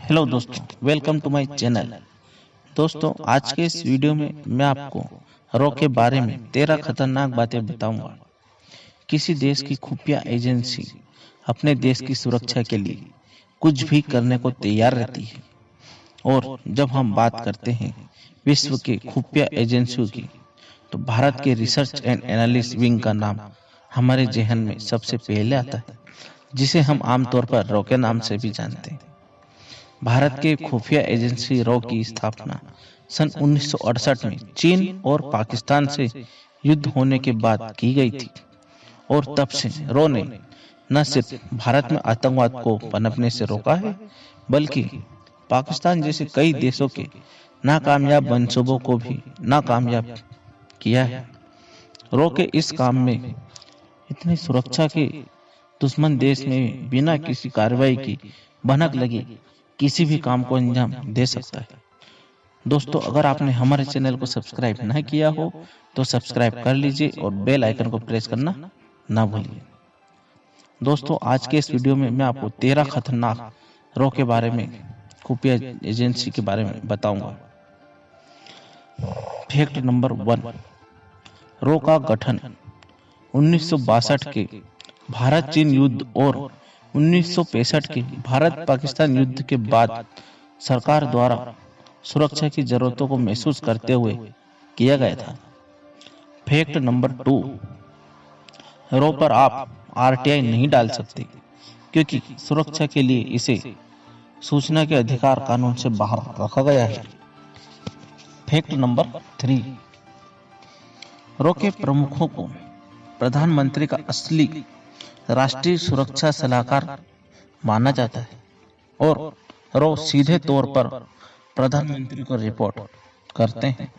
Hello दोस्तों, welcome to my channel. दोस्तों, आज के इस वीडियो में मैं आपको रॉ के बारे में 13 खतरनाक बातें बताऊंगा। किसी देश की खुफिया एजेंसी अपने देश की सुरक्षा के लिए कुछ भी करने को तैयार रहती है। और जब हम बात करते हैं विश्व के खुफिया एजेंसियों की, तो भारत के रिसर्च एंड एनालिसिस विंग का नाम हमारे जहन में सबसे पहले आता है, जिसे हम आमतौर पर रॉ के नाम से भी जानते हैं। भारत के खुफिया एजेंसी रॉ की स्थापना सन 1968 में चीन और पाकिस्तान से युद्ध होने के बाद की गई थी। और तब से रॉ ने न सिर्फ भारत में आतंकवाद को पनपने से रोका है, बल्कि पाकिस्तान जैसे कई देशों के नाकामयाब मंसूबों को भी नाकामयाब किया है। रॉ के इस काम में इतनी सुरक्षा के दुश्मन देश में बिना किसी कार्रवाई की भनक लगी किसी भी काम को अंजाम दे सकता है। दोस्तों, अगर आपने हमारे चैनल को सब्सक्राइब नहीं किया हो तो सब्सक्राइब कर लीजिए और बेल आइकन को प्रेस करना ना भूलिए। दोस्तों, आज के इस वीडियो में मैं आपको 13 खतरनाक रॉ के बारे में, खुफिया एजेंसी के बारे में बताऊंगा। फैक्ट नंबर 1, रॉ का गठन 1962 के भारत चीन युद्ध और 1965 के भारत पाकिस्तान युद्ध के बाद सरकार द्वारा सुरक्षा की जरूरतों को महसूस करते हुए किया गया था। फैक्ट नंबर 2, रॉ पर आप आरटीआई नहीं डाल सकते, क्योंकि सुरक्षा के लिए इसे सूचना के अधिकार कानून से बाहर रखा गया है। फैक्ट नंबर 3, रॉ के प्रमुखों को प्रधानमंत्री का असली राष्ट्रीय सुरक्षा सलाहकार माना जाता है और रॉ सीधे तौर पर प्रधानमंत्री को रिपोर्ट करते हैं।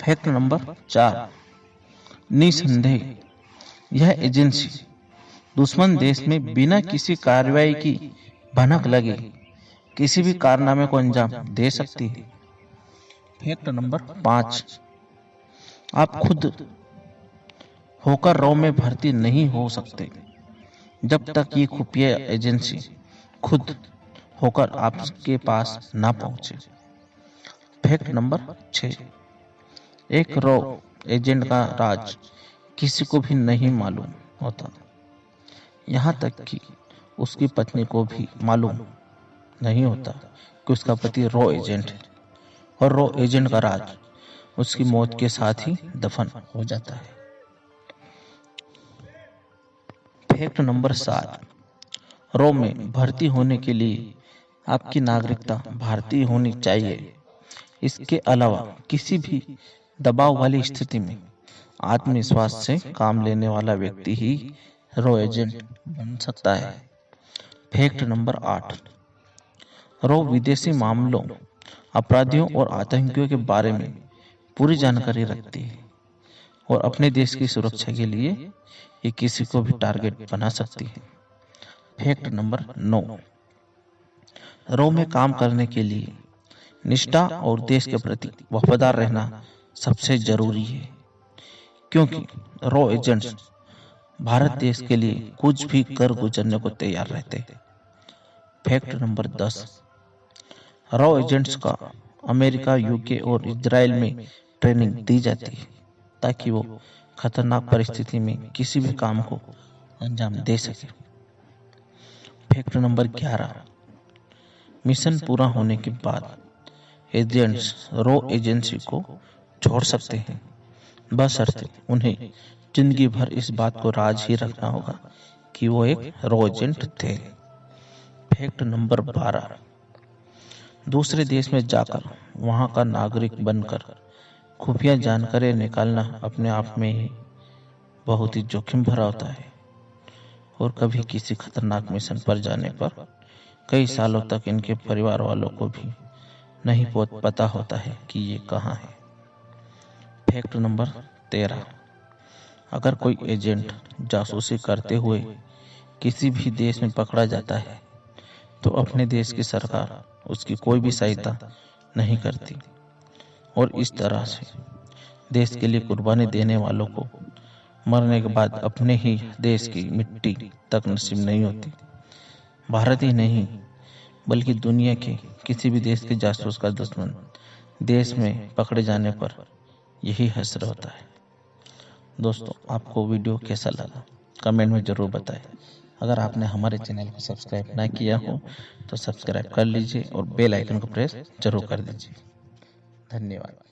फैक्ट नंबर 4, निसंदेह यह एजेंसी दुश्मन देश में बिना किसी कार्रवाई की भनक लगे किसी भी कारनामे को अंजाम दे सकती है। फैक्ट नंबर 5, आप खुद होकर रॉ में भर्ती नहीं हो सकते जब तक ये खुफिया एजेंसी खुद होकर आपके पास ना पहुंचे। फैक्ट नंबर 6, एक रॉ एजेंट का राज किसी को भी नहीं मालूम होता, यहाँ तक कि उसकी पत्नी को भी मालूम नहीं होता कि उसका पति रॉ एजेंट है, और रॉ एजेंट का राज उसकी मौत के साथ ही दफन हो जाता है। फैक्ट नंबर 7, रॉ में भर्ती होने के लिए आपकी नागरिकता भारतीय होनी चाहिए। इसके अलावा किसी भी दबाव वाली स्थिति में आत्मविश्वास से काम लेने वाला व्यक्ति ही रॉ एजेंट बन सकता है। फैक्ट नंबर 8, रॉ विदेशी मामलों, अपराधियों और आतंकियों के बारे में पूरी जानकारी रखती है और अपने देश की सुरक्षा के लिए ये किसी को भी टारगेट बना सकती है। फैक्ट नंबर 9, रॉ में काम करने के लिए निष्ठा और देश के प्रति वफादार रहना सबसे जरूरी है, क्योंकि रॉ एजेंट्स भारत देश के लिए कुछ भी कर गुजरने को तैयार रहते हैं। फैक्ट नंबर 10, रॉ एजेंट्स का अमेरिका, यूके और इजराइल में ट्रेनिंग दी जाती है ताकि वो खतरनाक परिस्थिति में किसी भी काम को अंजाम दे सके। फैक्ट नंबर 11, मिशन पूरा होने के बाद एजेंट्स रॉ एजेंसी को छोड़ सकते हैं, बशर्ते उन्हें जिंदगी भर इस बात को राज ही रखना होगा कि वो एक रॉ एजेंट थे। फैक्ट नंबर 12, दूसरे देश में जाकर वहां का नागरिक बनकर खुफिया जानकारी निकालना अपने आप में ही बहुत ही जोखिम भरा होता है, और कभी किसी खतरनाक मिशन पर जाने पर कई सालों तक इनके परिवार वालों को भी नहीं पता होता है कि ये कहाँ है। फैक्ट नंबर 13, अगर कोई एजेंट जासूसी करते हुए किसी भी देश में पकड़ा जाता है तो अपने देश की सरकार उसकी कोई भी सहायता नहीं करती, और इस तरह से देश के लिए कुर्बानी देने वालों को मरने के बाद अपने ही देश की मिट्टी तक नसीब नहीं होती। भारत ही नहीं बल्कि दुनिया के किसी भी देश के जासूस का दुश्मन देश में पकड़े जाने पर यही हश्र होता है। दोस्तों, आपको वीडियो कैसा लगा कमेंट में ज़रूर बताएं। अगर आपने हमारे चैनल को सब्सक्राइब ना किया हो तो सब्सक्राइब कर लीजिए और बेल आइकन को प्रेस जरूर कर दीजिए। धन्यवाद।